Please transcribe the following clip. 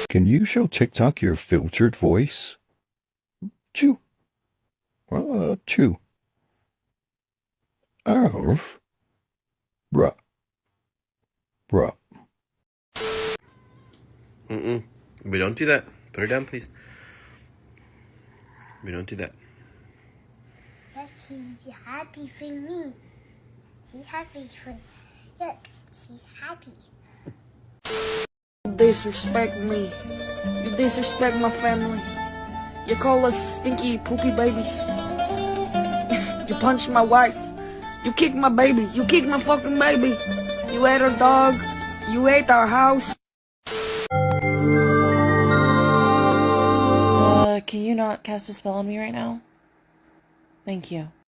Can you show TikTok your filtered voice? Chew. Chew. Oh. Bruh. Bruh. We don't do that. Put her down, please. We don't do that. Look, she's happy for me. She's happy for... Look, she's happy. You disrespect me. You disrespect my family. You call us stinky, poopy babies. You punch my wife. You kick my baby. You kick my fucking baby. You ate our dog. You ate our house. Can you not cast a spell on me right now? Thank you.